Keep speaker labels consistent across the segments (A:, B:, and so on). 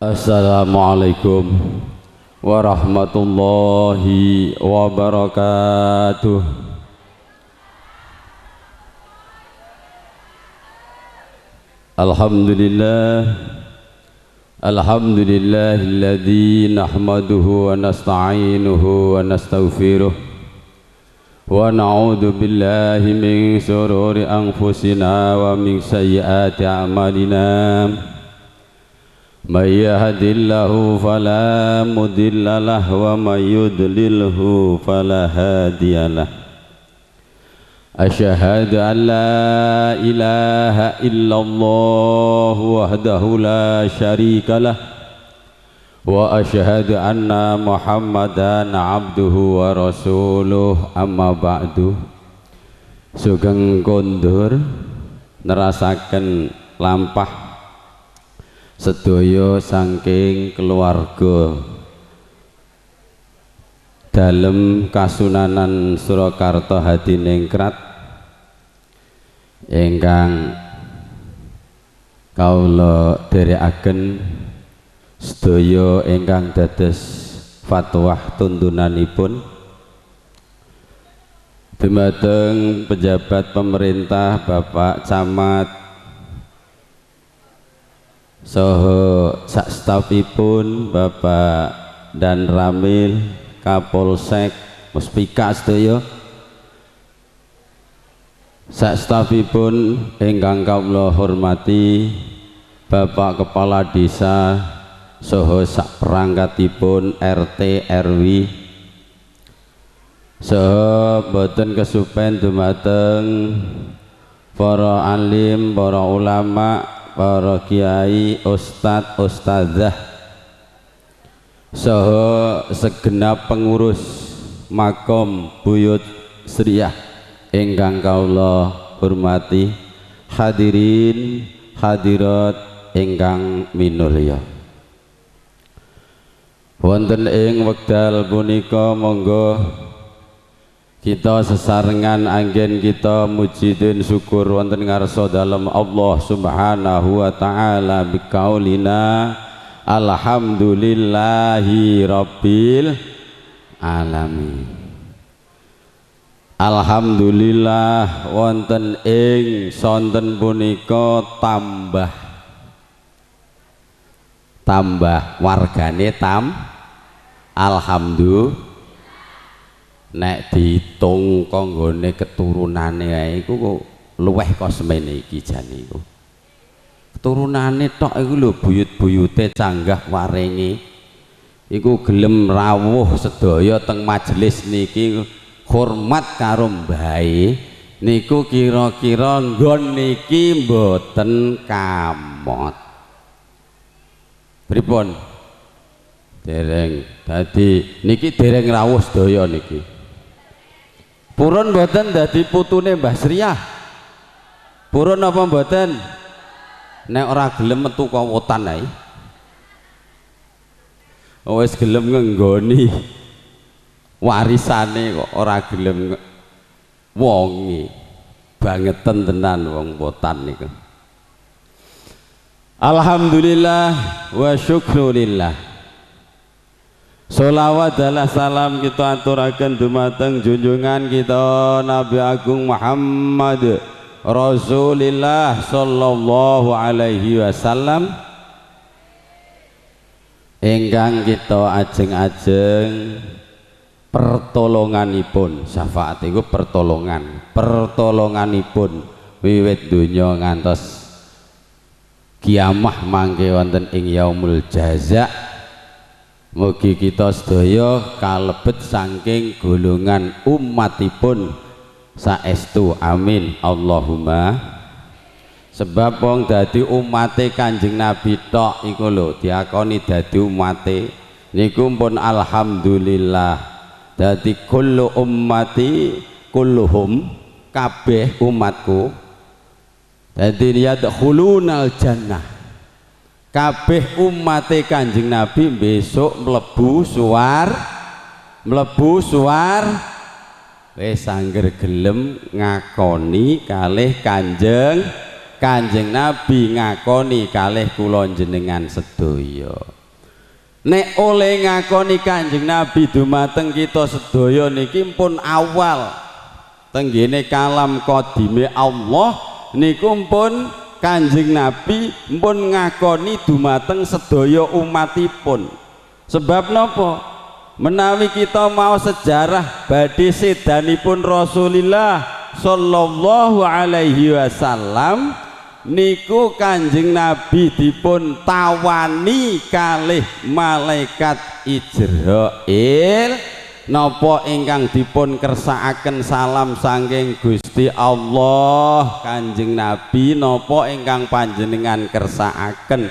A: Assalamualaikum warahmatullahi wabarakatuh. Alhamdulillahilladzi nahmaduhu wa nasta'inuhu wa nastaghfiruh wa na'udzu billahi min shururi anfusina wa min sayyiati a'malina. May yahdihillahu fala mudilla lahu wa may yudlilhu fala hadiyalah. Asyhadu an la ilaha illallah wahdahu la syarikalah wa asyhadu anna Muhammadan abduhu wa rasuluh. Amma ba'du. Sugeng kondur nerasaken lampah sedaya saking keluarga dalem Kasunanan Surakarta Hadiningrat ingkang kaula dherekaken sedaya ingkang dados fatwah tuntunanipun dumateng pejabat pemerintah, Bapak Camat saha sak stafipun, Bapak Dan Ramil, Kapolsek, Muspika sedaya, sak stafipun ingkang kawula hormati, Bapak Kepala Desa saha sak perangkatipun RT RW, saha boten kesupen dumateng para alim, para ulama, para kiai, ustadz, ustadzah, saha segenap pengurus makom buyut Sriyah ingkang kaula hormati, hadirin hadirat ingkang minulya. Wonten ing wekdal punika monggo kita sesarengan anggen kita muji dan syukur wonten ngarsa dalem Allah Subhanahu wa taala biqaulina alhamdulillahi rabbil alamin. Alhamdulillah wonten ing sonten punika tambah wargane alhamdulillah. Nek diitung kanggone keturunane ae iku kok luweh kok semene iki jane iku. Keturunane tok iku lho buyut-buyute canggah waringe iku gelem rawuh sedaya teng majelis niki hormat karo mbahe niku kira-kira nggon niki mboten kamot. Pripun? Dereng dadi niki dereng rawuh sedaya niki. Purun mboten dadi putune Mbah Sriyah? Purun apa mboten? Nek ora gelem metu kawotan ae. Wis gelem ngenggoni warisane kok ora gelem wongi. Bangeten tenan wong wotan niku. Alhamdulillah wa syukrulillah. Sholawat dan salam kita aturaken dumateng junjungan kita Nabi Agung Muhammad Rasulillah sallallahu alaihi wasallam ingkang kita ajeng-ajeng pertolonganipun. Syafaat itu pertolonganipun wiwit donya ngantos kiamah mangke wonten ing yaumul jaza. Mugi kita sedaya kalebet saking golongan umatipun saestu, amin Allahumma. Sebab wong dadi umate Kanjeng Nabi tok iku lho diakoni dadi umate niku pun alhamdulillah. Dadi kullu ummati kulluhum kabeh umatku dadi yadkhulunal jannah. Kabeh umate Kanjeng Nabi besok mlebu suwar wis angger gelem ngakoni kalih Kanjeng Kanjeng Nabi ngakoni kalih kula jenengan sedaya. Nek oleh ngakoni Kanjeng Nabi dumateng kita sedaya niki pun awal tenggene kalam qadime Allah niku pun Kanjeng Nabi pun ngakoni dumateng sedaya umatipun. Sebab napa? Menawi kita mau sejarah badhe sedanipun Rasulullah sallallahu alaihi wasallam niku Kanjeng Nabi dipun tawani kalih malaikat Israil napa ingkang dipun kersakaken salam saking Gusti Allah. Kanjeng Nabi napa ingkang panjenengan kersakaken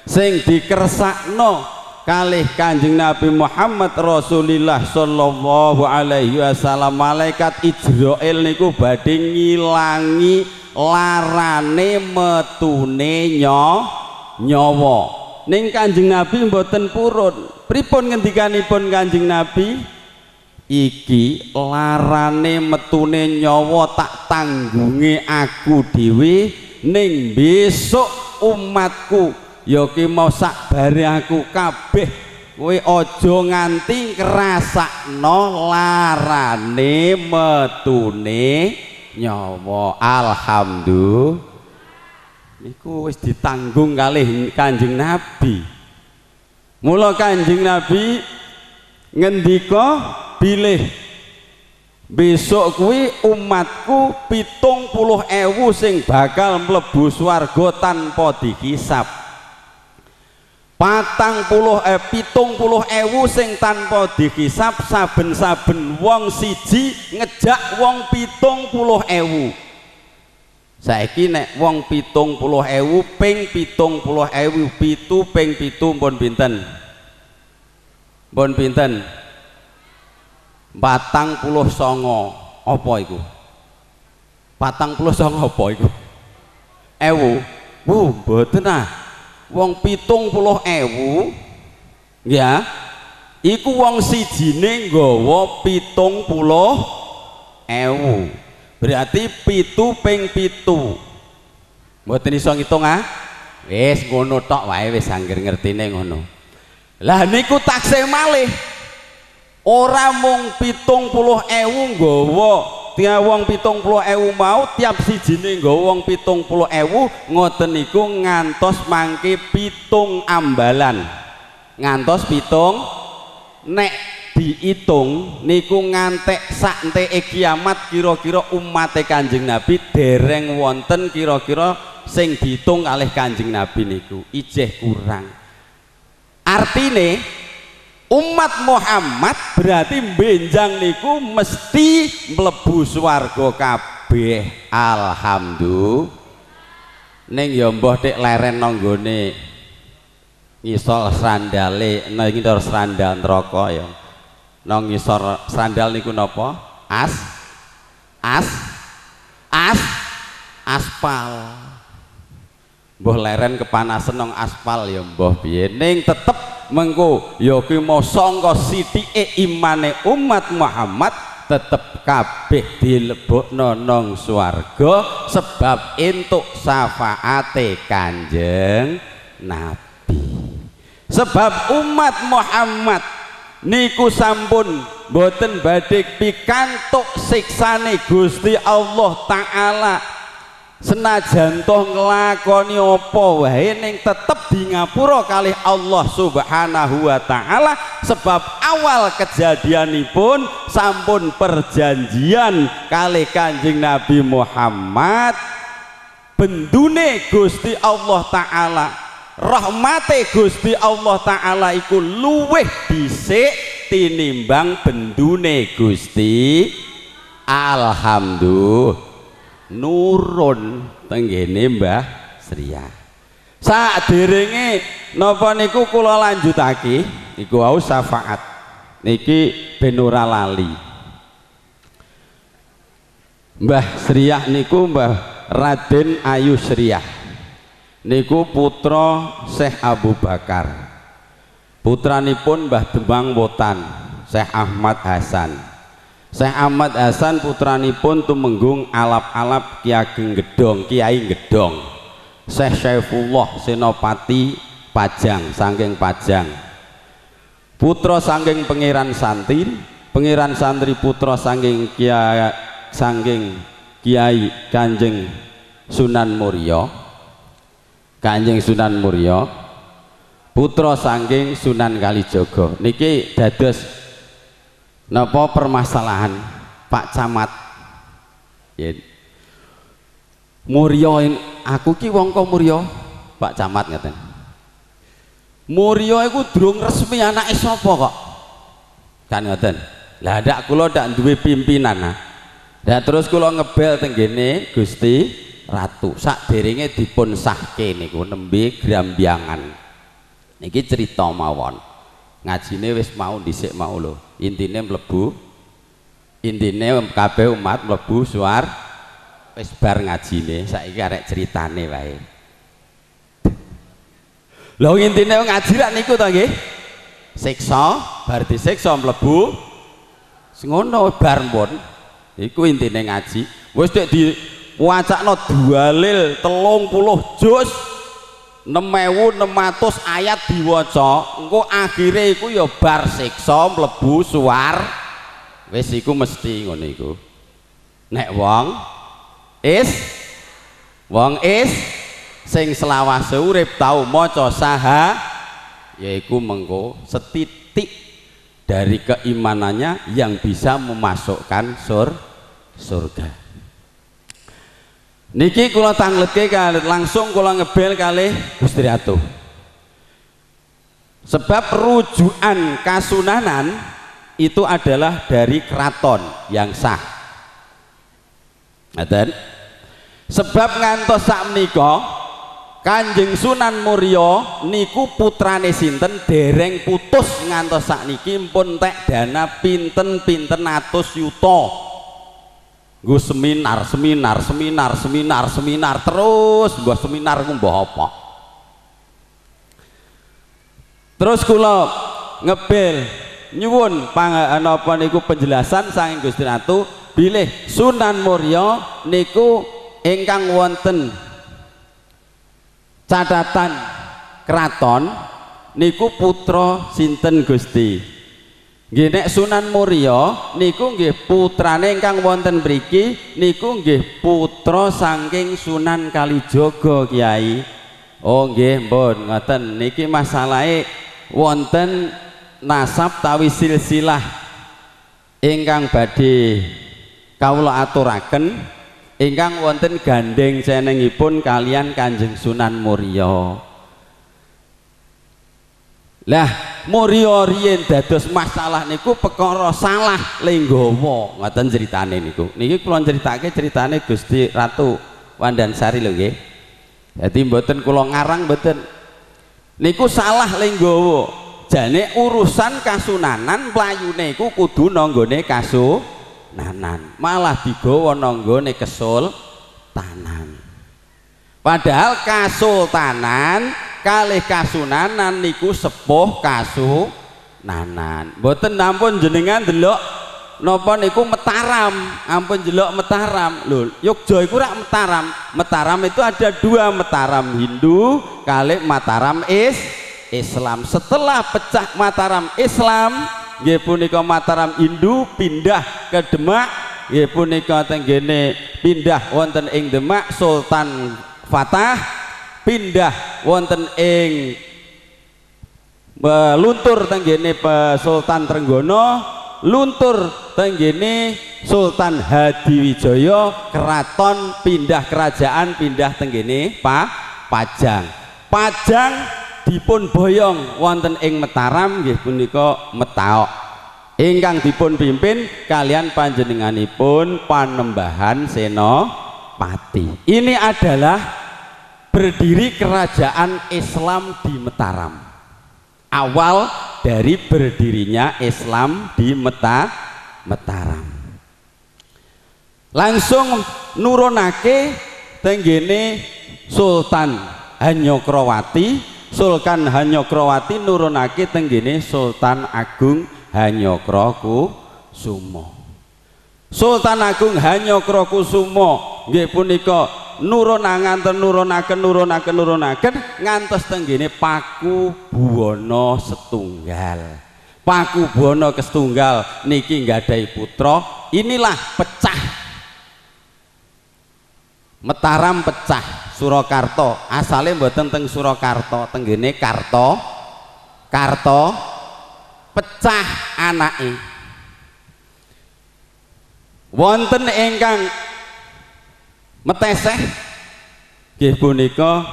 A: sing dikersakno kalih Kanjeng Nabi Muhammad Rasulullah sallallahu alaihi wasallam malaikat Israil niku badhe ngilangi larane metune nyawa ning Kanjeng Nabi mboten purun. Pripun ngendikanipun Kanjeng Nabi? Iki larane metune nyawa tak tanggungi aku dhewe ning besok umatku ya ki mau sakbare aku kabeh kowe aja nganti ngrasakno larane metune nyawa. Alhamdulillah niku wis ditanggung kalih Kanjeng Nabi. Mula Kanjeng Nabi ngendika bilih besok kuwi umatku 70.000 sing bakal mlebu swarga tanpa dihisab. 70.000 sing tanpa dihisab, saben-saben wong siji ngejak wong 70.000. Saiki nek wong 70.000 ping 70.000 pitu ping pitu pun pinten? Pun pinten? 49. Apa iku? 49 apa iku? Ewu. Mboten ah. Wong 70.000 ya iku wong sijine nggawa 70.000. Berarti pitu ping pitu. Mboten iso ngitung ah. Wis ngono tok wae wis angger ngertine ngono. Lah niku taksih malih. Ora mung 70.000 nggawa tiap wong 70.000 mau tiap sijine nggawa wong 70.000 ngoten niku ngantos mangke 7 ambalan. Ngantos 7 nek diitung niku ngantek sakteke kiamat kira-kira umate Kanjeng Nabi dereng wonten kira-kira sing diitung kalih Kanjeng Nabi niku ijeh kurang. Artine umat Muhammad berarti benjang niku mesti mlebu swarga kabeh. Alhamdulillah. Ning ya mbah tek leren nang nggone ngisor sandale nang ngisor sandal neraka ya. Nang ngisor sandal niku napa? Aspal. Mbah leren kepanasan nang aspal ya mbah piye. Ning tetep mengko ya ki mau sangka sithike imane umat Muhammad tetep kabeh dilebokno nang swarga sebab entuk syafaate Kanjeng Nabi. Sebab umat Muhammad niku sampun boten badhe pikantuk siksane Gusti Allah Ta'ala. Senajan toh nglakoni apa wae ning tetep di ngapura kalih Allah Subhanahu wa Ta'ala sebab awal kejadianipun sampun perjanjian kalih Kanjeng Nabi Muhammad bendune Gusti Allah Ta'ala rahmate Gusti Allah Ta'ala iku luwih dhisik tinimbang bendune Gusti. Alhamdulillah nurun tenggene Mbah Sriya. Saderenge napa niku kula lanjutake iku wau syafaat niki ben ora lali. Mbah Sriya niku Mbah Raden Ayu Sriya niku putra Syekh Abu Bakar. Putranipun Mbah Demang Wotan Syekh Ahmad Hasan. Syekh Ahmad Hasan putranipun tumenggung alap-alap Ki Ageng Gedhong, Kiai Gedhong. Syekh Syaifullah Senopati Pajang saking Pajang, putra saking Pangeran Santri, Pangeran Santri putra saking Kiai Kanjeng Sunan Muria, Kanjeng Sunan Muria, putra saking Sunan Kalijaga. Niki dados napa permasalahan Pak Camat. Muria, aku ki wong kok Muria, Pak Camat ngaten. Muria iku durung resmi anake sapa kok? Kan ngoten. Lah ndak kula ndak duwe pimpinan. Nah terus kula ngebel teng kene Gusti Ratu. Sakderenge dipun sahke niku nembe Grambiangan. Niki cerita mawon. Ngajine wis mau dhisik mau lho. Intine mlebu. Intine kabeh umat mlebu suar wis bar ngajine. Saiki arek critane wae. Lha intine ngaji rak niku to nggih. Siksa, bar disiksa mlebu. Ngono bar pun. Iku intine ngaji. Wis dek diwacakno dalil 30 juz 6.600 ayat diwaca. Engko akhire iku ya bar siksa mlebu suar. Wis iku mesti ngono iku. Nek wong is sing selawase urip tau maca saha yaiku mengko setitik dari keimanannya yang bisa memasukkan surga. Niki kula tangletke langsung kula ngebel kalih Gusti Ratu. Sebab rujukan kasunanan itu adalah dari keraton yang sah. Ngaten? Sebab ngantos sakmenika Kanjeng Sunan Muria niku putrane sinten dereng putus ngantos sakniki pun tek dana pinten-pinten atus yuta. Nggo seminar terus mbah seminar ku mbah apa. Terus kula ngebel nyuwun napa niku penjelasan saking Gusti Ratu bilih Sunan Muria niku ingkang wonten catatan keraton niku putra sinten Gusti. Nggih nek Sunan Muria niku nggih putrane ingkang wonten mriki niku nggih putra saking Sunan Kalijaga Kiai. Oh nggih mbon ngoten niki masalahe wonten nasab tawi silsilah ingkang badhe kawula aturaken ingkang wonten gandeng senengipun kalian Kanjeng Sunan Muria. Lah Muria riyen dados masalah niku perkara salah lenggawa ngoten ceritane niku. Niki kula critake ceritane Gusti Ratu Wandansari lho nggih. Dadi mboten kula ngarang mboten. Niku salah lenggawa. Jane urusan kasunanan mlayune iku kudu nanggone kasunanan, malah digawa nanggone kesultanan. Padahal kasultanan kalih kasunanan niku sepuh kasunanan. Mboten ampun jenengan delok napa niku Mataram, ampun delok Mataram. Lho, Yogya iku rak Mataram. Mataram itu ada dua, Mataram Hindu kalih Mataram Islam. Setelah pecah Mataram Islam, nggih punika Mataram Hindu pindah ke Demak, nggih punika tenggene pindah wonten ing Demak Sultan Fatah, pindah wonten ing luntur tenggene Sultan Trenggono, luntur tenggene Sultan Hadiwijaya, keraton pindah kerajaan pindah tenggene Pajang. Pajang dipun boyong wonten ing Mataram nggih punika Metaok ingkang dipun pimpin kalian panjenenganipun Panembahan Senopati. Ini adalah berdiri kerajaan Islam di Mataram, awal dari berdirinya Islam di Mataram. Langsung nurunake tenggene Sultan Hanyokrawati. Sultan Hanyokrawati nurunake tenggene Sultan Agung Hanyokrokusumo. Sultan Agung Hanyokrokusumo nggih punika nurunaken ngantos tenggene Paku Buwana setunggal. Paku Buwana kesetunggal niki nggadahi putra. Inilah pecah Mataram pecah Surakarta. Asale mboten teng Surakarta, tenggene Karta pecah anake. Wonten ingkang meteseh nggih punika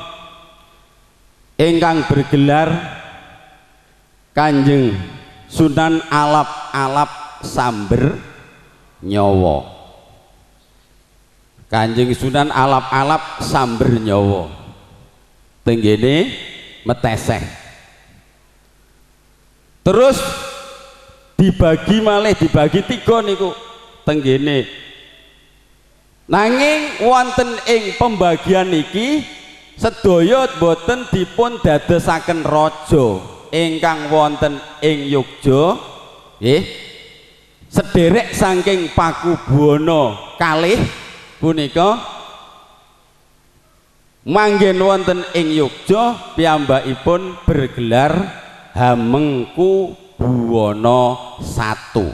A: ingkang bergelar Kanjeng Sunan Alap Samber Nyawa. Kanjeng Sunan Alap Samber Nyawa tenggene meteseh. Terus dibagi malih, dibagi tiga niku tenggene. Nanging wonten ing pembagian niki sedaya boten dipun dadosaken raja ingkang wonten ing Yogya nggih. Sederek saking Paku Buwana kalih punika manggen wonten ing Yogya piyambakipun bergelar Hamengku Buwana I.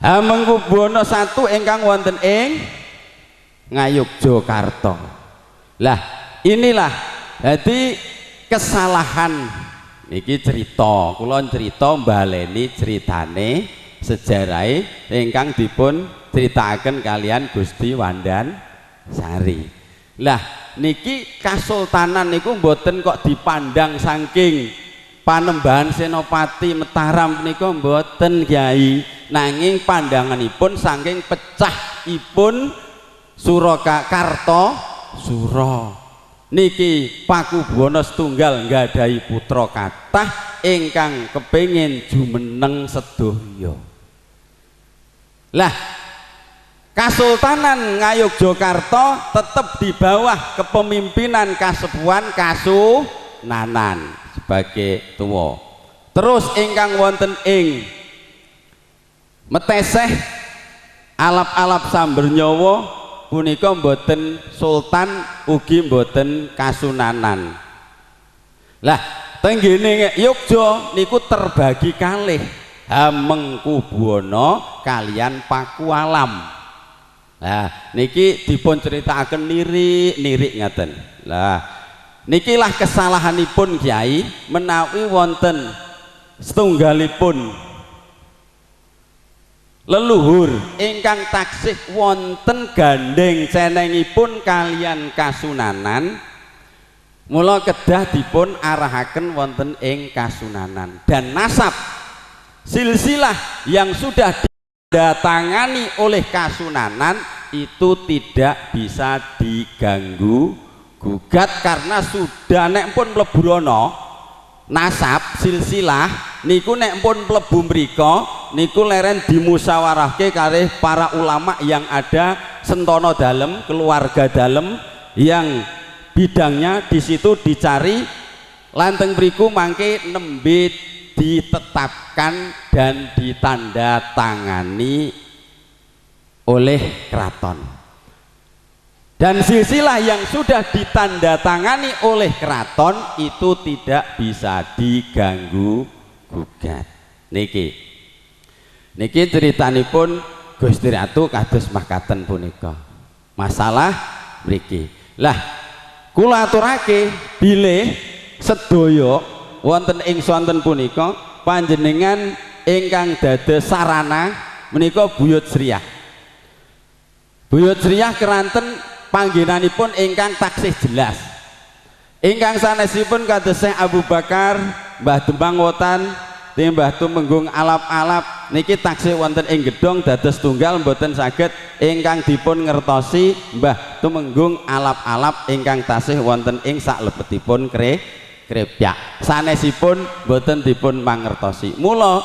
A: Hamengku Buwana I ingkang wonten ing Ngayogyakarta. Lah inilah jadi kesalahan niki cerita, kula cerita baleni ceritane sejarahe ingkang dipun critakaken kalian Gusti Wandansari. Lah niki kasultanan niku mboten kok dipandang saking Panembahan Senopati Mataram menika mboten Kyai, nanging pandanganipun saking pecahipun Surakarta Sura. Niki Paku Buwana setunggal nggadahi putra kathah ingkang kepengin jumeneng sedaya. Lah Kasultanan Ngayogyakarta tetap di bawah kepemimpinan Kasepuhan Kasunanan sebagai tuwa. Terus ingkang wonten ing meteseh Alap Samber Nyawa punika mboten sultan ugi mboten kasunanan. Lah tenggene Yogya niku terbagi kalih, Hamengku Buwana kalian Pakualam. Nah niki dipun critakaken nirik ngaten. Lah nikilah kesalahanipun Kyai menawi wonten setunggalipun leluhur ingkang taksih wonten gandeng cenengipun kalian Kasunanan, mula kedah dipun arahaken wonten ing Kasunanan, dan nasab silsilah yang sudah ditandatangani oleh Kasunanan itu tidak bisa diganggu gugat karena sudah nek pun mlebu rono nasab silsilah niku nek pun mlebu mrika niku leren dimusyawarahke kalih para ulama yang ada sentono dalem, keluarga dalem yang bidangnya di situ dicari lanteng mriku mangke nembe ditetapkan dan ditandatangani oleh keraton. Dan silsilah yang sudah ditandatangani oleh keraton itu tidak bisa diganggu gugat. Niki ceritanipun Gusti Ratu kados makaten punika. Masalah mriki. Lah kula aturake bilih sedaya wonten ing sonten punika panjenengan ingkang dados sarana menika Buyut Sriyah. Buyut Sriyah keranten panggenanipun ingkang taksih jelas. Ingkang sanesipun kados Syekh Abu Bakar, Mbah Dempang Wotan, Mbah Tumenggung Alap niki taksih wonten ing gedhong dados tunggal mboten saged ingkang dipun ngertosi Mbah Tumenggung Alap ingkang tasih wonten ing saklebetipun krepyak. Sanesipun mboten dipun mangertosi. Mula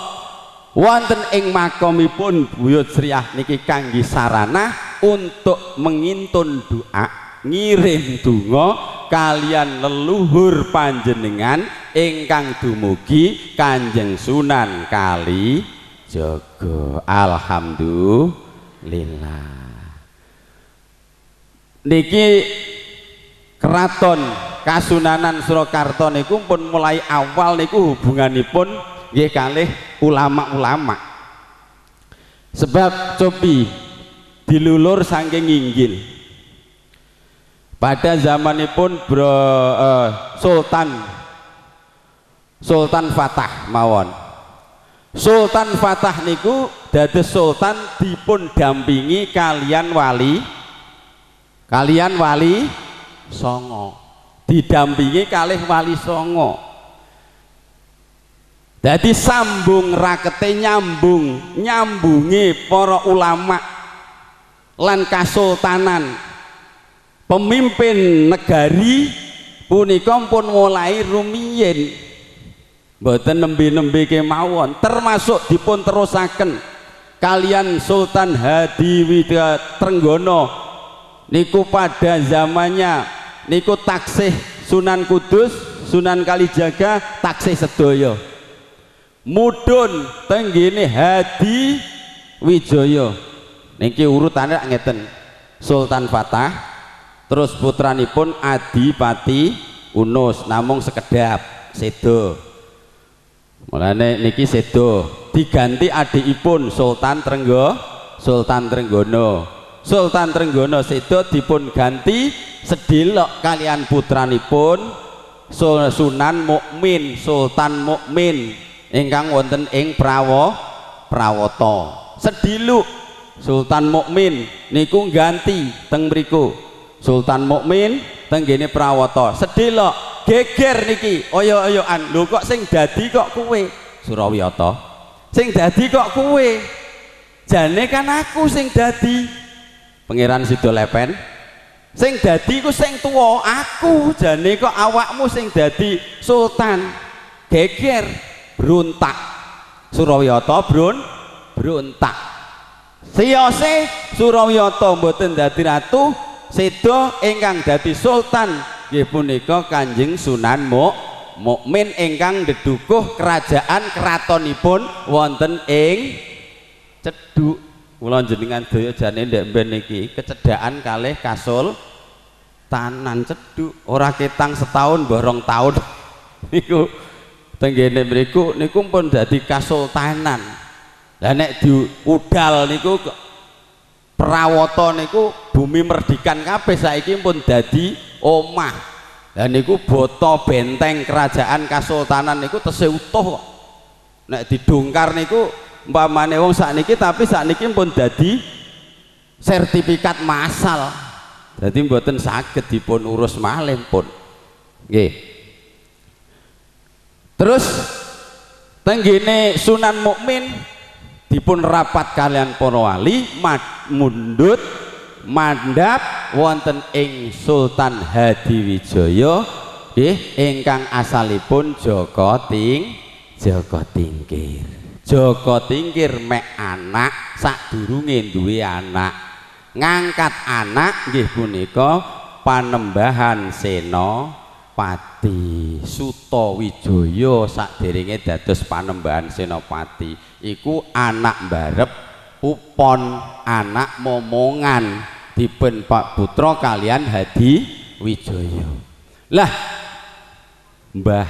A: wonten ing makomipun Buyut Sriyah niki kangge sarana untuk mengintun doa, ngirim donga kalian leluhur panjenengan ingkang dumugi Kanjeng Sunan Kalijaga. Alhamdulillah. niki keraton Kasunanan Surakarta niku pun mulai awal niku hubunganipun nggih kalih ulama-ulama. Sebab cobi dilulur saking inggil. Pada zamanipun Sultan Fatah mawon. Sultan Fatah niku dados sultan dipun dampingi kalian wali songo, didampingi kalih wali songo. Dadi sambung rakete nyambungi para ulama lan kasultanan pemimpin negari punika pun mulai rumiyin, mboten nembe-nembe kemawon, termasuk dipun terusaken kalian Sultan Hadiwidya Trenggono niku pada zamannya niku taksih Sunan Kudus, Sunan Kalijaga, taksih sedaya mudhun tenggene Hadi Wijaya. Niki urutane ngeten, Sultan Fatah, terus putranipun Adipati Unus, namung sekedap sedo. Mulane niki sedo diganti adikipun Sultan Trenggono. Sultan Trenggono sedo dipun ganti sedelok kalian putranipun Sunan Mukmin, Sultan Mukmin ingkang wonten ing Prawata. Sediluk Sultan Mukmin niku ganti teng mriku, Sultan Mukmin teng gene Prawata. Sedelok geger niki oyo-oyoan, lho kok sing dadi kok kowe Surawiyata, sing dadi kok kowe, jane kan aku sing dadi Pangeran Sidolepen, sing dadi ku sing tuwa aku, jane kok awakmu sing dadi sultan. Geger, bruntak Surawiyata, bruntak siyose Surawiyata mboten dadi ratu, sedo ingkang dadi sultan nggih punika Kanjeng Sunan Mukmin ingkang ndedukuh kerajaan keratonipun wonten ing Cedhuk. Kula jenengan daya jane ndek mben niki kecedhakan kalih kasultanan Cedhuk, ora ketang setahun borong tahun niku tenggene mriku niku pun dadi kasultanan. Lah nek diudal niku Prawata niku bumi merdikan kabeh, saiki pun dadi omah. Lah niku boto benteng kerajaan kasultanan niku tesih utuh kok. Nek didongkar niku umpamane wong sakniki, tapi sakniki pun dadi sertifikat massal. Dadi mboten saged dipun urus malih pun. Nggih. Terus tenggene Sunan Mukmin dipun rapat kalian para wali mundhut mandhap wonten ing Sultan Hadiwijaya nggih ingkang asalipun Jaka Tingkir. Jaka Tingkir mek anak sadurunge duwe anak, ngangkat anak nggih punika Panembahan Senopati Sutawijaya saderenge dados Panembahan Senopati iku anak mbarep upon, anak momongan dipun Pak Putra kalian Hadiwijaya. Lah Mbah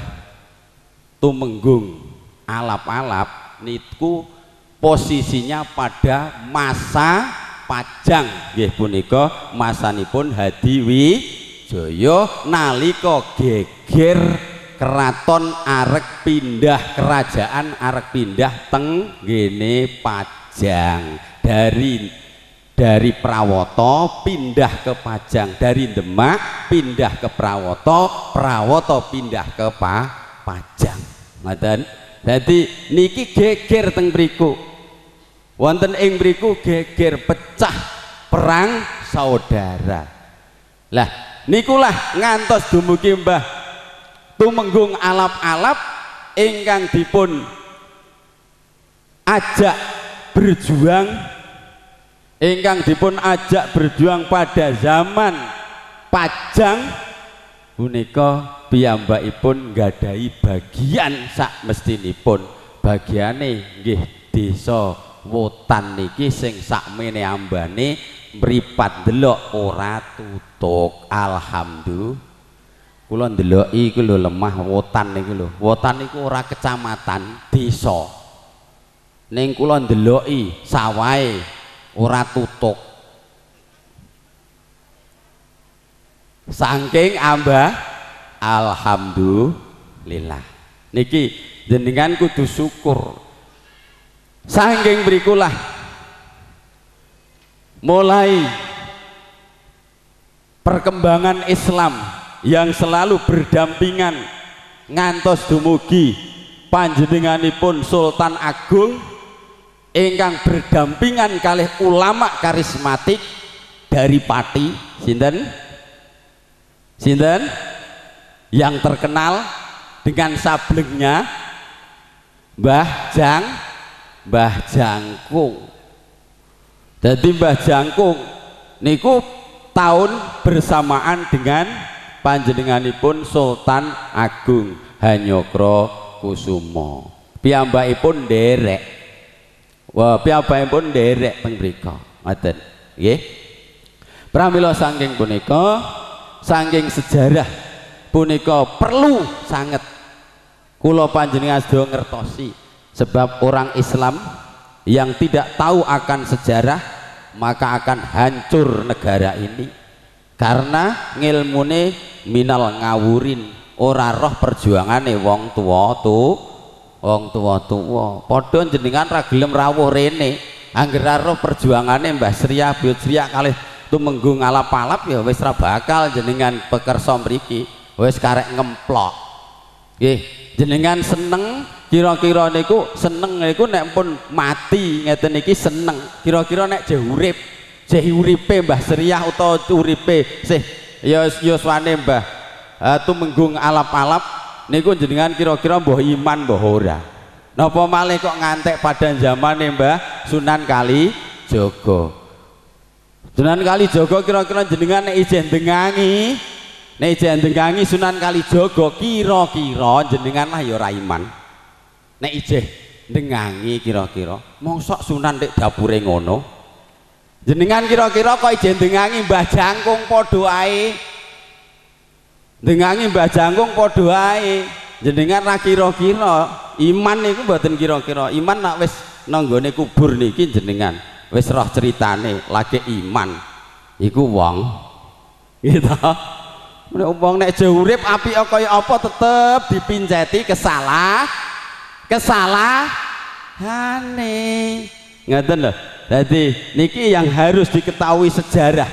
A: Tumenggung alap-alap niku posisinya pada masa Pajang nggih punika masanipun Hadiwijaya nalika geger keraton arek pindah, kerajaan arek pindah teng gene Pajang, dari Prawata pindah ke Pajang, dari Demak pindah ke Prawata, Prawata pindah ke Pajang. Ngoten. Dadi niki geger teng mriku. Wonten ing mriku geger pecah perang saudara. Lah nikulah ngantos dumugi Mbah Tumenggung alap-alap ingkang dipun ajak berjuang, ingkang dipun ajak berjuang pada zaman Pajang punika piyambakipun nggadahi bagian sak mestinipun. Bagiane nggih desa Wotan niki sing sakmene ambane mripat delok ora tutuk. Alhamdulillah kula ndeloki iku lho lemah Wotan niku lho. Wotan niku ora kecamatan, desa. Ning kula ndeloki sawahe ora tutuk. Saking ambah alhamdulillah. Niki jenengan kudu syukur. Saking berikulah mulai perkembangan Islam yang selalu berdampingan ngantos dumugi panjenenganipun Sultan Agung ingkang berdampingan kalih ulama karismatik dari Pati sinten yang terkenal dengan sablengnya Mbah Jangkung. Jadi Mbah Jangkung niku tahun bersamaan dengan panjenenganipun Sultan Agung Hanyokro Kusumo. Piyambakipun nderek. Wah, piyambakipun nderek teng mriku. Ngoten. Nggih. Pramila saking punika, saking sejarah punika perlu sanget kula panjenengan sedaya ngertosi, sebab orang Islam yang tidak tahu akan sejarah maka akan hancur negara ini, karena ngilmune minal ngawurin, ora roh perjuangane wong tuwa padha jenengan ra gelem rawuh rene angger roh perjuangane Mbah Sriya Buyut Sriya kalih tumenggung alap-alap ya wis ra bakal jenengan pekersa mriki, wis karek ngemplok. Nggih, jenengan seneng kira-kira niku seneng niku nek pun mati ngeten iki seneng, kira-kira nek jeh uripe Mbah Sriya utawa uripe sih ya yuswane Mbah tumenggung alap-alap niku jenengan kira-kira mbah iman mbah ora. Napa malih kok ngantek pada zamane Mbah Sunan Kalijaga. Sunan Kalijaga kira-kira jenengan nek ijen dengangi Sunan Kalijaga kira-kira jenengan lah ya ora iman. Nek ijeh dengangi kira-kira mosok Sunan nek dapure ngono. Jenengan kira-kira kok ijen dengangi Mbah Jangkung padha ae. Dengangi Mbah Jangkung padha ae. Jenengan ra kira-kira iman niku mboten kira-kira. Iman nek wis nang nggone kubur niki jenengan wis roh ceritane lagi iman iku wong gitu. Nek wong nek jauh urip apik kaya apa tetep dipinceti kesalahane. Ngoten lho. Jadi niki yang harus diketahui sejarah.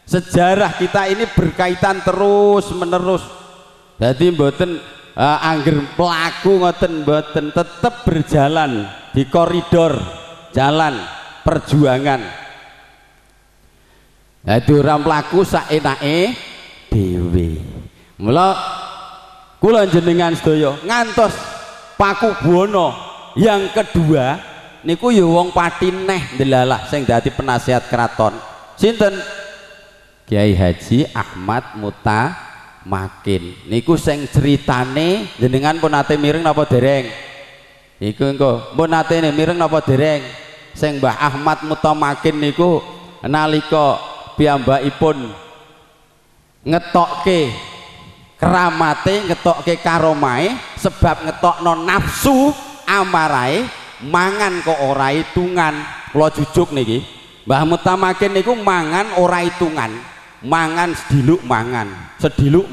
A: Sejarah kita ini berkaitan terus menerus. Jadi mboten angger pelaku ngoten mboten, tetep berjalan di koridor jalan perjuangan. Dadi ora mlaku saenake dhewe. Mula kula jenengan sedaya ngantos Pakubuwana yang kedua niku ya wong Pati neh ndelalah sing dadi penasihat keraton. Sinten? Kiai Haji Ahmad Mutamakin. Niku sing ceritane jenengan pun nate mireng napa dereng? Iku engko pun nate mireng napa dereng? Sing Mbah Ahmad Mutamakin niku nalika piyambakipun ngetokke keramate, ngetokke karomahe, sebab ngetokno nafsu amarahe mangan kok ora hitungan. Kula jujuk niki Mbah Mutamakin niku mangan ora hitungan, mangan sediluk mangan, sediluk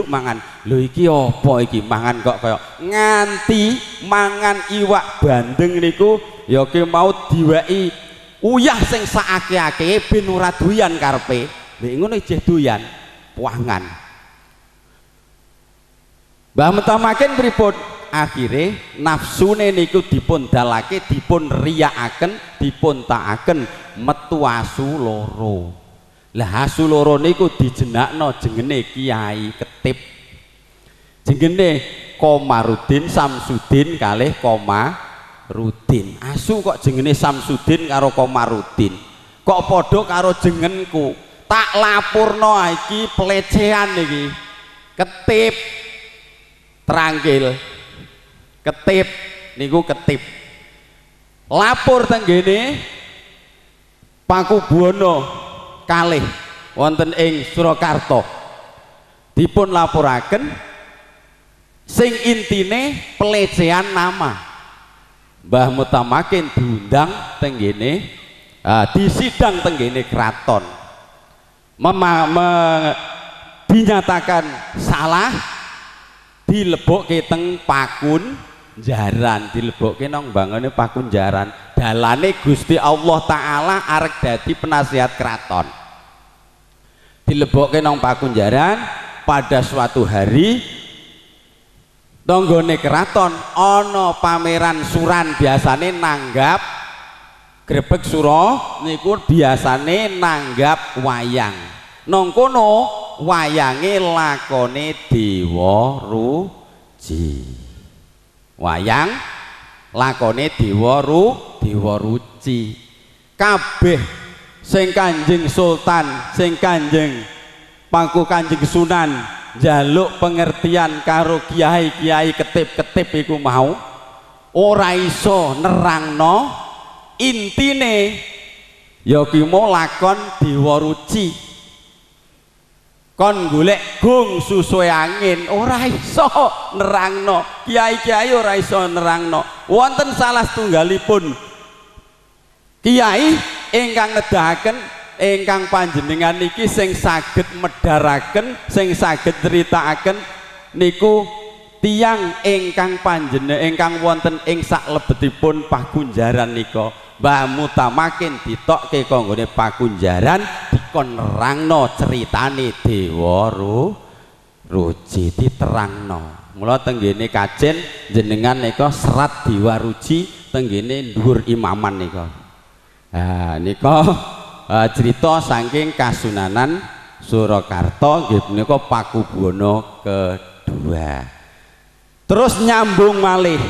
A: mangan. Lho iki apa iki mangan kok kaya nganti mangan iwak bandeng niku ya ki mau diweki uyah sing sakake-ake ben ora doyan karepe. Nek ngono ijeh doyan puangan. Mbah Mutamakin pripun? Akhire nafsune niku dipun dalake, dipun riyakaken, dipun takaken metu asu loro. Lah asu loro niku dijenakno jengene Kiai Ketip. Jengene Komarudin Samsudin kalih Komarudin. Asu kok jengene Samsudin karo Komarudin. Kok padha karo jengenku. Tak lapurno iki pelecehan iki. Ketip Trangkil. Ketip niku Ketip. Lapor teng kene Pakubuwana kalih wonten ing Surakarta dipun laporaken sing intine pelecehan nama. Mbah Mutamakin diundang tenggene disidang tenggene kraton, dinyatakan salah, dilebokke teng Pakunjaran, dilebokke nang bangane Pakunjaran. Dalane Gusti Allah Ta'ala arek dadi penasihat kraton, dilebokke nang Pakunjaran. Pada suatu hari tonggone keraton ana pameran suran, biasane nanggap grebeg sura niku biasane nanggap wayang. Nang kono wayange lakone Dewa Ruci. Wayang lakone Dewa Ruci. Kabeh sing Kanjeng Sultan, sing Kanjeng Pangku Kanjeng Sunan njaluk pengertian karo kiai-kiai ketip-ketip iku mau ora iso nerangno intine ya ki mau lakon Dewa Ruci. Kon golek gong susue angin ora iso nerangno, kiai-kiai ora iso nerangno. Wonten salah setunggalipun kiai ingkang nedahaken ingkang panjenengan niki sing saged medharaken, sing saged critakaken niku tiyang ingkang ingkang wonten ing saklebetipun Pakunjaran nika. Mbah Mutamakin ditokke kanggone Pakunjaran dikon nerangno ceritane Dewa Ruci, diterangno. Mula tenggene kajen jenengan nika serat Dewa Ruci tenggene dhuwur imaman nika. Nika cerita saking Kasunanan Surakarta nggih menika Pakubuwana kedua. Terus nyambung malih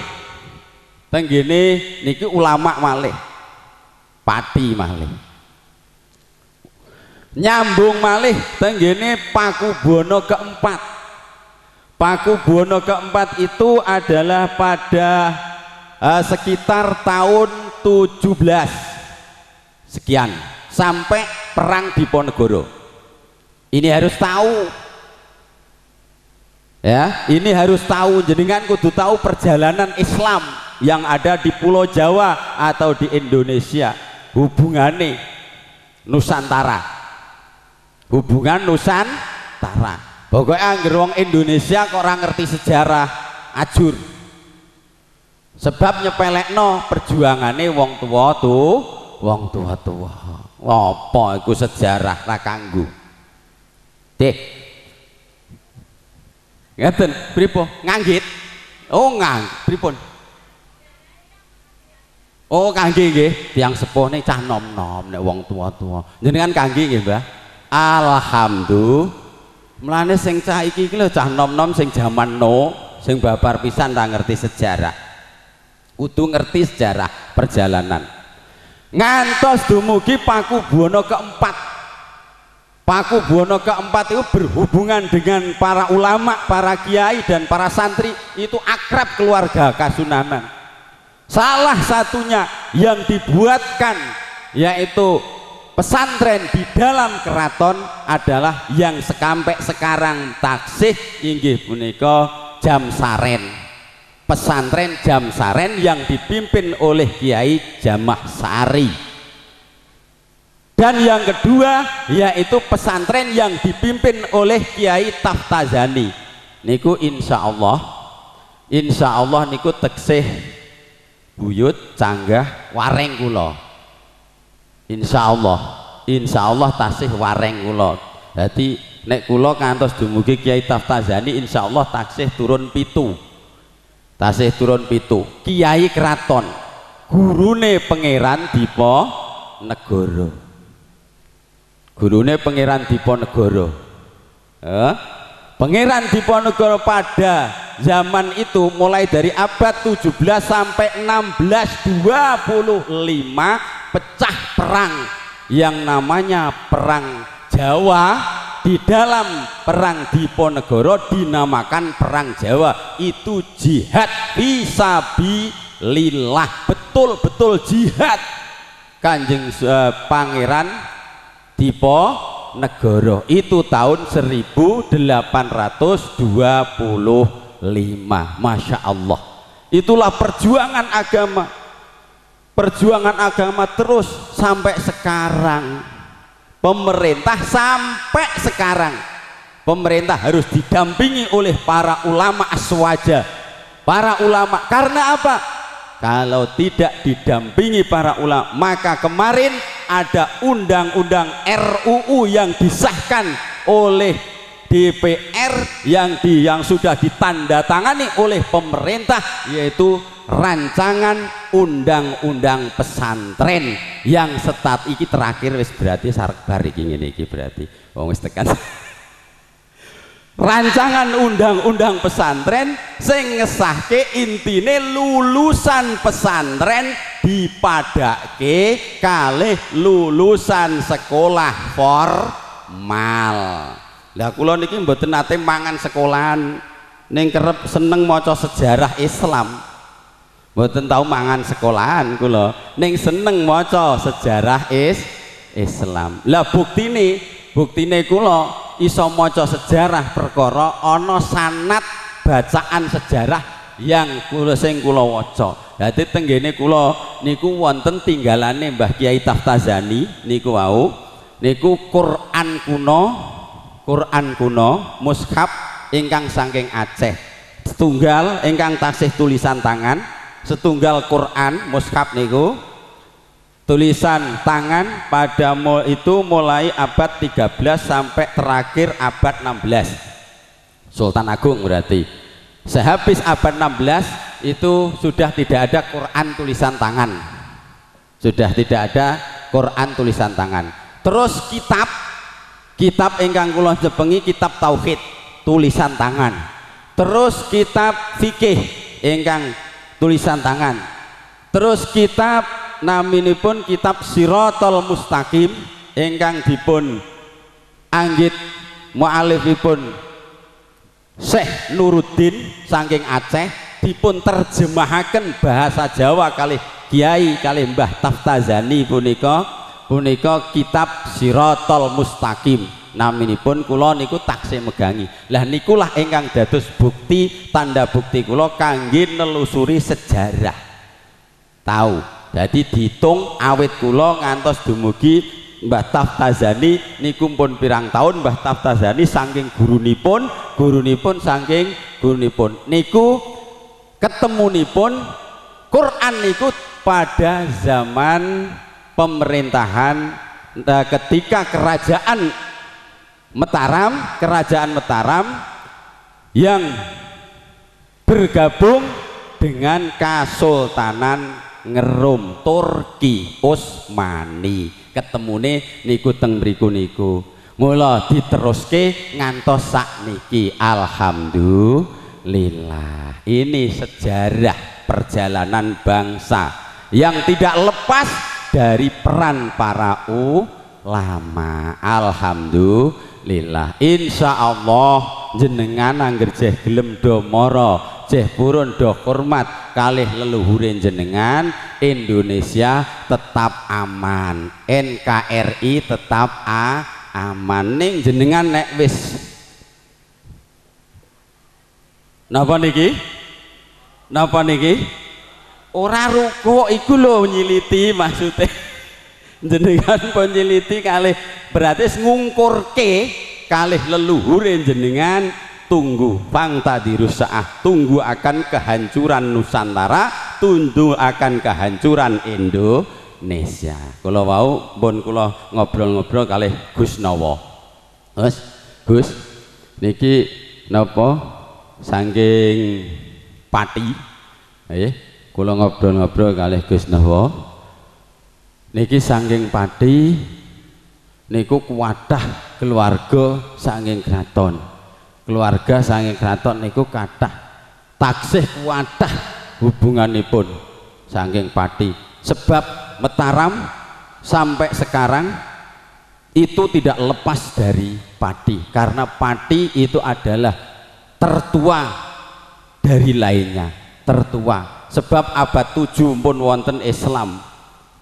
A: tenggene niki ulama malih, pati malih. Nyambung malih tenggene Pakubuwana keempat. Pakubuwana keempat itu adalah pada sekitar tahun 17 sekian sampai perang Diponegoro. Ini harus tahu ya, ini harus tahu, jenengan kudu tahu perjalanan Islam yang ada di Pulau Jawa atau di Indonesia, hubungane Nusantara, hubungan Nusantara. Pokoknya anggere wong Indonesia kok ora ngerti sejarah ajur, sebab nyepelekno perjuangane wong tua tuh, wong tua-tua. Apa iku sejarah ra kanggo. Dik. Ngeten, pripun? Nganggit. Oh, pripun? Oh, kangge nggih, tiyang sepuh nek cah nom-nom nek wong tua-tua. Jenengan kangge nggih, Mbah? Alhamdulillah. Mulane sing cah iki lho cah nom-nom sing jaman no, sing babar pisan ra ngerti sejarah. Kudu ngerti sejarah perjalanan. Ngantos dumugi Pakubuwana keempat. Pakubuwana keempat itu berhubungan dengan para ulama, para kiai dan para santri, itu akrab keluarga Kasunanan. Salah satunya yang dibuatkan yaitu pesantren di dalam keraton adalah yang sekampek sekarang taksih inggih punika Jamsaren. Pesantren Jamsaren yang dipimpin oleh Kiai Jamah Sari. Dan yang kedua yaitu pesantren yang dipimpin oleh Kiai Taftazani. Niku insya Allah niku teksih buyut canggah wareng kula. Insya Allah tasih wareng kula. Jadi nek kula kantos dumugi Kiai Taftazani insya Allah taksih turun pitu. Tasih turun pitu. Kiai keraton, gurune Pangeran Diponegoro. Gurune Pangeran Diponegoro. Pangeran Diponegoro pada zaman itu mulai dari abad 17 sampai 1625 pecah perang yang namanya Perang Jawa. Di dalam Perang Diponegoro dinamakan Perang Jawa, itu jihad fisabilillah, betul-betul jihad. Kanjeng Pangeran Diponegoro itu tahun 1825. Masya Allah, itulah perjuangan agama. Perjuangan agama terus sampai sekarang. Pemerintah sampai sekarang, pemerintah harus didampingi oleh para ulama aswaja. Para ulama, karena apa? Kalau tidak didampingi para ulama, maka kemarin ada undang-undang RUU yang disahkan oleh DPR yang sudah ditandatangani oleh pemerintah, yaitu rancangan undang-undang pesantren yang setat iki terakhir wis berarti sarek bar iki ngene iki berarti wong wis tekan. Rancangan undang-undang pesantren sing ngesahke intine lulusan pesantren dipadake kalih lulusan sekolah formal. Lah kula niki mboten nate mangan sekolahan, ning kerep seneng maca sejarah Islam. Mboten tahu mangan sekolahan kula, ning seneng maca sejarah Islam. Lah buktine kula iso maca sejarah perkara ana sanad bacaan sejarah yang sing kula waca. Dadi tenggene kula niku wonten tinggalane Mbah Kiai Taftazani niku wau, niku Quran kuno mushaf ingkang saking Aceh. Setunggal ingkang tasih tulisan tangan, setunggal Quran mushaf niku tulisan tangan pada itu mulai abad 13 sampai terakhir abad 16 Sultan Agung. Berarti sehabis abad 16 itu sudah tidak ada Quran tulisan tangan, sudah tidak ada Quran tulisan tangan. Terus kitab ingkang kula jepengi kitab tauhid tulisan tangan, terus kitab fikih ingkang tulisan tangan, terus kitab naminipun kitab Siratal Mustaqim ingkang dipun anggit mualifipun Syekh Nuruddin saking Aceh, dipun terjemahaken bahasa Jawa kalih Kiai kalih Mbah Taftazani punika kitab Siratal Mustaqim. Naminipun kula niku taksih megangi. Lah nikulah ingkang dados bukti, tanda bukti kula kangge nelusuri sejarah. Tahu. Jadi dihitung awit kula ngantos dumugi Mbah Taftazani niku pun pirang tahun. Mbah Taftazani saking gurunipun saking gurunipun niku ketemunipun Quran niku pada zaman pemerintahan ketika kerajaan Mataram yang bergabung dengan Kesultanan Ngerum Turki Utsmani. Ketemune niku teng mriku niku, mula diteruske ngantos sakniki. Alhamdulillah, ini sejarah perjalanan bangsa yang tidak lepas dari peran para ulama. Alhamdulillah, insya Allah jenengan angger jeh gelem do mara, jeh purun do hormat kalih leluhurin jenengan, Indonesia tetap aman, NKRI tetap aman. Ning jenengan nek wis napa niki ora rukuk iku lho nyiliti, maksudnya jenengan penyiliti kalih berarti ngungkurke kalih leluhurin jenengan. Tunggu fangtadirus saah, tunggu akan kehancuran Nusantara, tunggu akan kehancuran Indonesia. Kula wau pun kula ngobrol-ngobrol kalih Gus Nawa. Gus niki napa saking Pati, kula ngobrol-ngobrol kalih Gus Nawa niki saking Pati niku kuwadah keluarga saking kraton. Keluarga saking kraton niku kathah taksih kuwadah hubunganipun saking Pati. Sebab Mataram sampai sekarang itu tidak lepas dari Pati, karena Pati itu adalah tertua dari lainnya, tertua. Sebab abad 7 pun wonten Islam,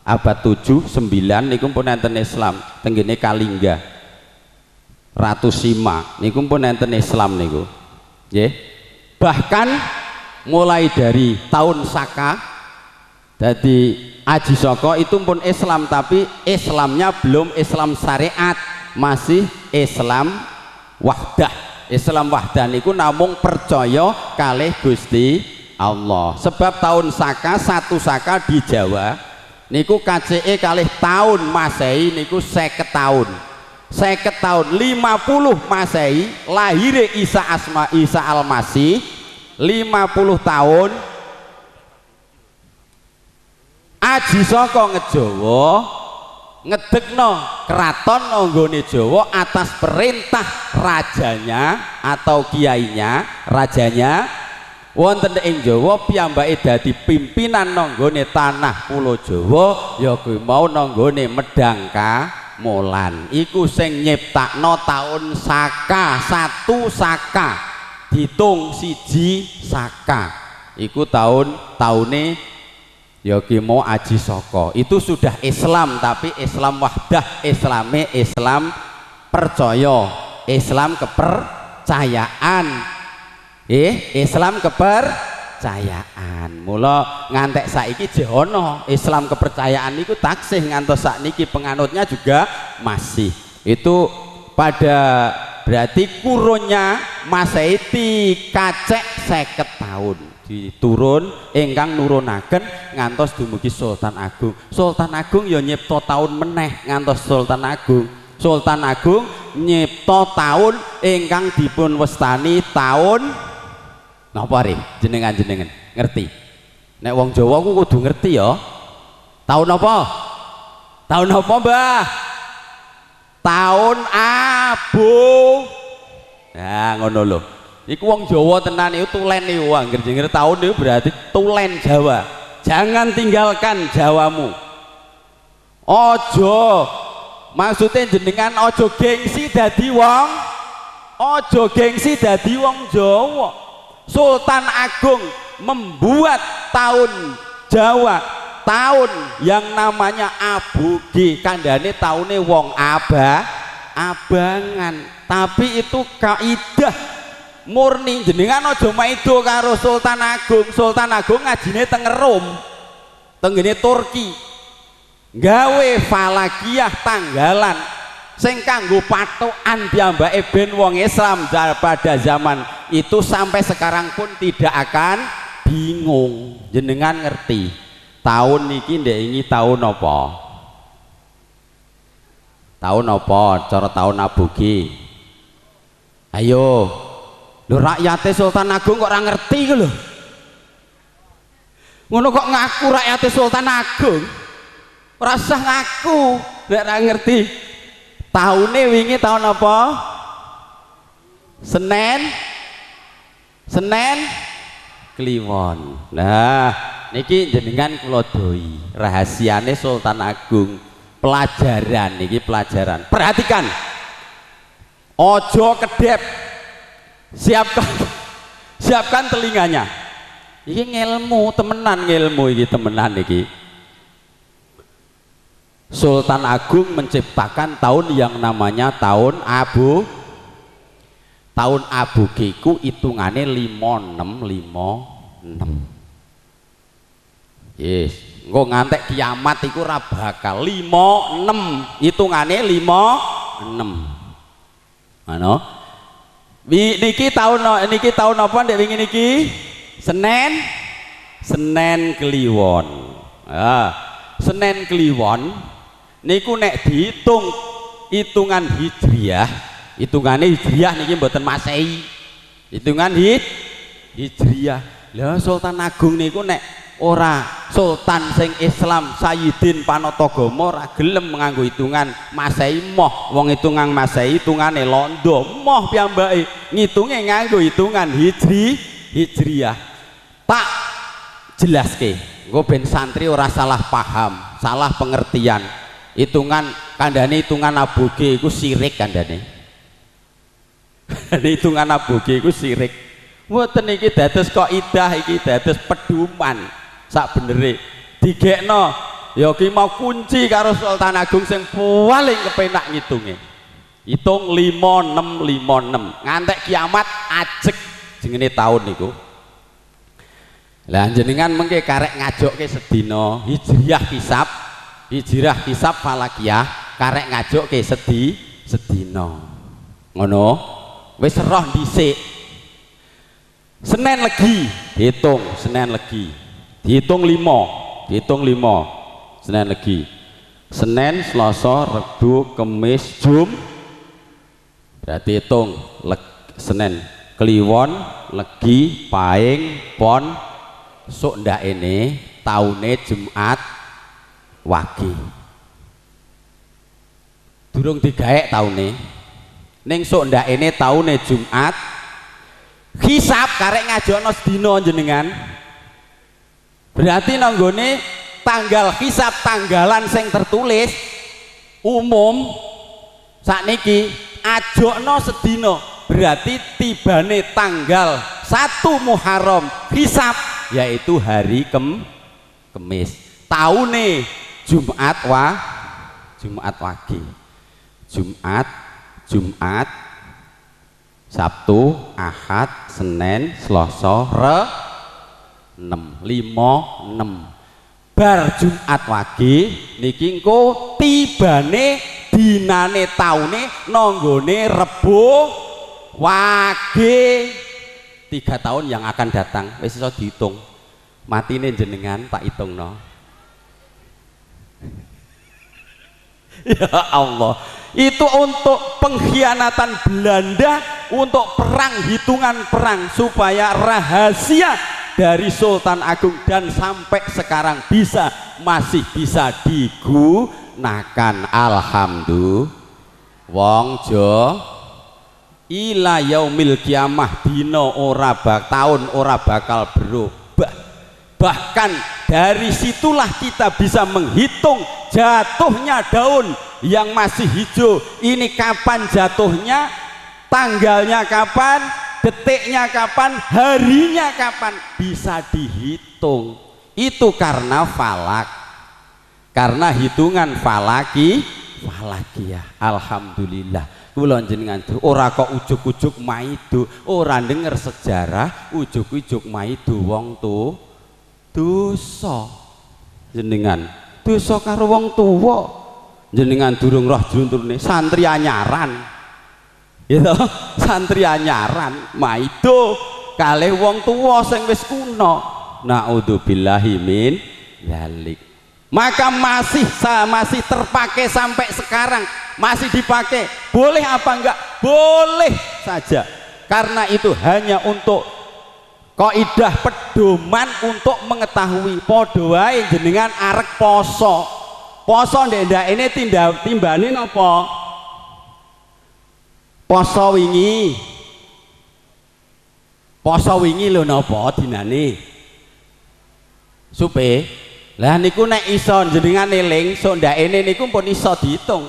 A: abad 7 9 niku pun enten Islam tenggene Kalingga Ratu Sima niku pun enten Islam niku nggih. Bahkan mulai dari tahun Saka jadi Aji Saka itu pun Islam, tapi Islamnya belum Islam syariat, masih Islam wahdah. Islam wahdah niku namung percaya kalih Gusti Allah. Sebab tahun Saka, satu Saka di Jawa niku KCE kalih tahun Masehi niku 50 tahun. 50 tahun 50 Masehi lahir Isa Al-Masih 50 tahun Aji Saka ngejowo ngedekno keraton nonggone Jawa atas perintah rajanya atau kiainya, rajanya wonten ing Jawa piyambake dadi pimpinan nonggone tanah pulau Jawa ya kuwi mau nonggone Medang Kamolan. Iku sing nyiptakno taun Saka, satu Saka ditung siji Saka iku taune ya ki mau Aji Saka itu sudah Islam, tapi Islam wahdah, Islam percaya, Islam kepercayaan, Islam kepercayaan. Mula ngantek saiki jehono Islam kepercayaan itu taksih ngantos sakniki penganutnya juga masih. Itu pada berarti kurunnya Masehi kacek 50 tahun diturun ingkang nurunaken ngantos dumugi Sultan Agung. Sultan Agung ya nyipta taun meneh ngantos Sultan Agung. Sultan Agung nyipta taun ingkang dipun wastani taun napa rih jenengan ngerti? Nek wong Jawa ku kudu ngerti ya. Taun apa? Taun apa, Mbah? Taun Abu. Nah, ngono lho. Iku wong Jawa tenan iku tulen iku anggere tahun itu berarti tulen Jawa. Jangan tinggalkan Jawamu. Ojo maksudnya jenengan ojo gengsi dadi wong, ojo gengsi dadi wong Jawa. Sultan Agung membuat tahun Jawa, tahun yang namanya Aboge, kandhane taune wong abangan, tapi itu kaidah murni. Jenengan aja maido karo Sultan Agung. Sultan Agung ngajine teng Rom, tenggene Turki, gawe falakiyah tanggalan sing kanggo patokan piyambake ben wong Islam pada zaman itu sampai sekarang pun tidak akan bingung. Jenengan ngerti tahun niki ndek ini tahun apa? Tahun apa cara tahun Aboge? Ayo lho, rakyate Sultan Agung kok ora ngerti ku lho. Ngono kok ngaku rakyate Sultan Agung. Ora usah ngaku nek ora ngerti. Taune wingi tahun apa? Senen Kliwon. Nah, niki jenengan kula doi rahasiane Sultan Agung. Pelajaran niki pelajaran. Perhatikan. Ojo kedep. Siapkan telinganya. Iki ngilmu temenan, ngilmu iki temenan iki. Sultan Agung menciptakan tahun yang namanya tahun Aboge. Tahun Aboge iku hitungane 5656. Yes, engko ngantek kiamat iku ora bakal 56, hitungane 56. Ano? Niki tahun apa ndek wingi niki? Senen Kliwon. Senen Kliwon niku nek dihitung hitungan Hijriah, hitungane Hijriah niki mboten Masehi. Hitungan Hijriah. Lah Sultan Agung niku nek ora sultan sing Islam Sayyidin Panatagama ora gelem nganggo hitungan Masehi moh. Wong hitungan Masehi hitungane londo moh piyambake ngitunge nganggo hitungan Hijriah. Tak jelaske engko ben santri ora salah paham, salah pengertian. Hitungan kandhane hitungan Aboge iku sirik kandhane. Hitungan Aboge iku sirik. Mboten iki dados kaidah, iki dados pedoman sak benere. Digekno ya ki mau kunci karo Sultan Agung sing paling kepenak ngitunge. Hitung 5656 ngantek kiamat ajek jenenge taun niku. Lah jenengan mengke karek ngajokke sedina hijriyah hisab falakiyah karek ngajokke sedina. Ngono. Wis roh dhisik. Senin Legi dihitung Senin Legi. Dihitung 5. Senin Legi. Senin, Selasa, Rabu, Kamis, berarti hitung Senin, Kliwon, Legi, Paing, Pon, sok ndak ini taune Jumat Wage. Durung digaek taune. Ning sok ndak ini taune Jumat. Hisab karek ngajokno sedina jenengan. Berarti nanggone tanggal hisab tanggalan sing tertulis umum sakniki ajokno sedina. Berarti tibane tanggal 1 Muharram hisab yaitu hari Kemis. Taune Jumat Wage. Jumat, Sabtu, Ahad, Senin, Selasa, 6 bar Jumat Wage niki engko tibane dinane taune nanggone Rebo Wage. 3 tahun yang akan datang wis iso dihitung. Matine jenengan tak hitungno. Ya Allah, itu untuk pengkhianatan Belanda, untuk perang, hitungan perang supaya rahasia dari Sultan Agung dan sampai sekarang masih bisa digunakan. Alhamdulillah. Wong Jo ila yaumil kiamah dino tahun ora bakal berubah. Bahkan dari situlah kita bisa menghitung jatuhnya daun yang masih hijau ini kapan jatuhnya, tanggalnya kapan, detiknya kapan, harinya kapan, bisa dihitung. Itu karena falak, karena hitungan falakiyah. Alhamdulillah. Kula jenengan ora kok ujug-ujug maido, ora denger sejarah ujug-ujug maido wong dosa. Jenengan dosa karo wong tuwa. Jenengan durung roh junturne santri anyaran. Gitu, santri anyaran maido kalih wong tuwa sing wis kuna. Naudzubillahi min dzalik. Maka masih terpakai sampai sekarang, masih dipakai. Boleh apa enggak? Boleh saja. Karena itu hanya untuk kaidah pedoman untuk mengetahui. Padha wae jenengan arek poso ndak ini timbane napa? Poso wingi lho napa dinane? Supe. Lah niku nek iso jenengan eling sok ndakene niku pun iso diitung.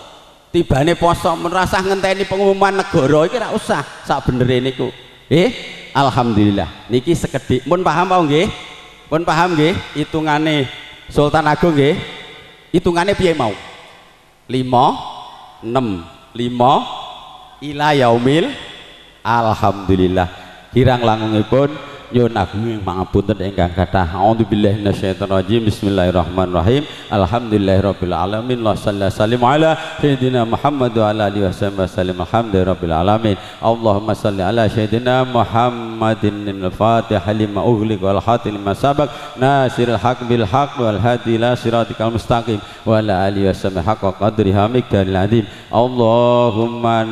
A: Tibane poso men rasah ngenteni pengumuman negara iki ora usah sak benere niku. Alhamdulillah. Niki sekedhik mun paham apa nggih? Pun paham nggih hitungane Sultan Agung nggih? Hitungane piye mau? 5 ila yaumil. Alhamdulillah. Kirang langungipun nyuwun agung pangapunten ingkang kathah. A'udzubillahi minasyaitonirrajim. Bismillahirrahmanirrahim. Alhamdulillahirabbil alamin. La salli ala sayyidina Muhammad wa ala alihi wasallam. Alhamdulillahirabbil alamin. Allahumma salli ala sayyidina Muhammadin al-Fatih lima ughliq wal khatim lima sabaq nasiril haq bil haq wal hadi ila siratikal mustaqim wa ala alihi wasallam haqqa qadrihi miqdaril azim. Allahumma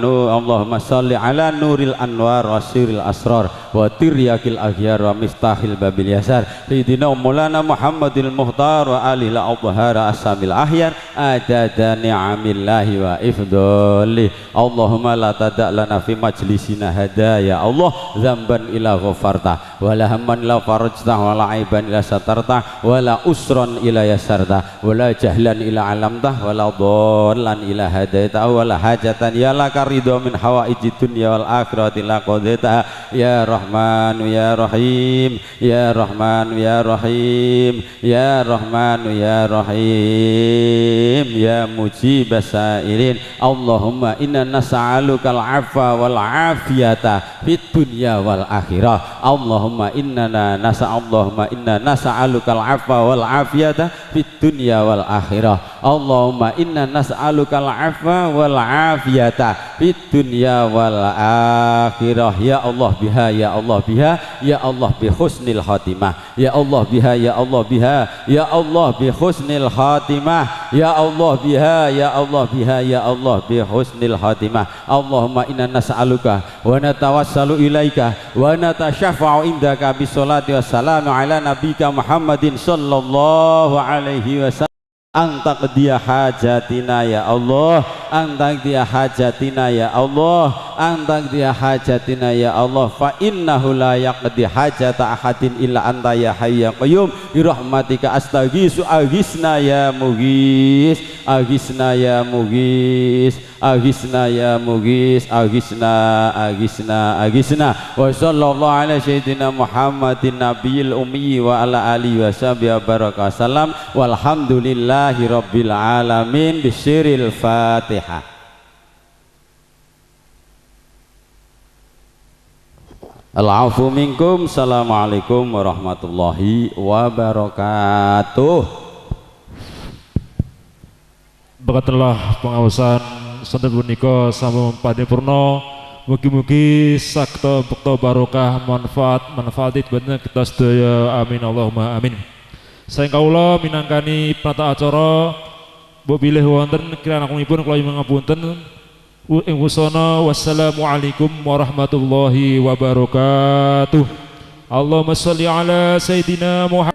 A: salli ala nuril anwar wa siril asrar wa tiryakil aghyar wa miftahil babil yasar sayyidina maulana Muhammadil muhtar wa alihi al-adhhar asamil ahyar adada ni'amillahi wa ifdali. Allahumma la tada' lana fi majlisina hada ya Allah zamban ila ghafarta wa la hamman ila farajta wa la aiban ila satarta wa la usran ila yasarta wa la jahlan ila alamta wa la dhallan ila hadaita wa la hajatan ya laka ridha min hawaiji dunya wal akhirati la qadaita ya rahman ya rahim Rahim ya Rahman ya Rahim ya Rahman ya Rahim ya Mujibas sailin Allahumma inna nas'alukal afwa wal afiyata fid dunya wal akhirah Allahumma inna nas'alukal afwa wal afiyata fid dunya wal akhirah Allahumma inna nas'alukal afwa wal afiyata fid dunya wal akhirah ya Allah biha ya Allah biha ya Allah bi husnil khatimah ya Allah biha ya Allah biha ya Allah bi husnil khatimah ya Allah biha ya Allah biha ya Allah bi husnil khatimah Allahumma inna nas'aluka wa natawassalu ilaika wa natasyaffa'u indaka bi sholati wassalamu ala nabiyyika Muhammadin sallallahu alaihi wasallam anta qdiya hajatina ya Allah anta qdiya hajatina ya Allah anta qdiya hajatina ya Allah fa innahu la yaqdi hajata ahadin illa anta ya hayy ya qayyum bi rahmatika astaghiitsu aghisna ya mughis aghisna ya mughis aghisna ya mughis aghisna wa sallallahu ala sayyidina Muhammadin nabiyil ummi wa ala alihi wa sahbihi baraka salam walhamdulillahi rabbil alamin bisyiril Fatihah. Al-afu minkum. Assalamualaikum warahmatullahi wabarakatuh.
B: Berkatlah pengawasan santet punika sampun paripurna. Mugi-mugi sakta bekta barokah manfaat bener kita sedaya amin Allahumma amin. Saeng kawula minangkani penata acara mbok bilih wonten kiranakunipun kula ngapunten ing wusana wassalamualaikum warahmatullahi wabarakatuh. Allahumma sholli ala sayidina Muhammad.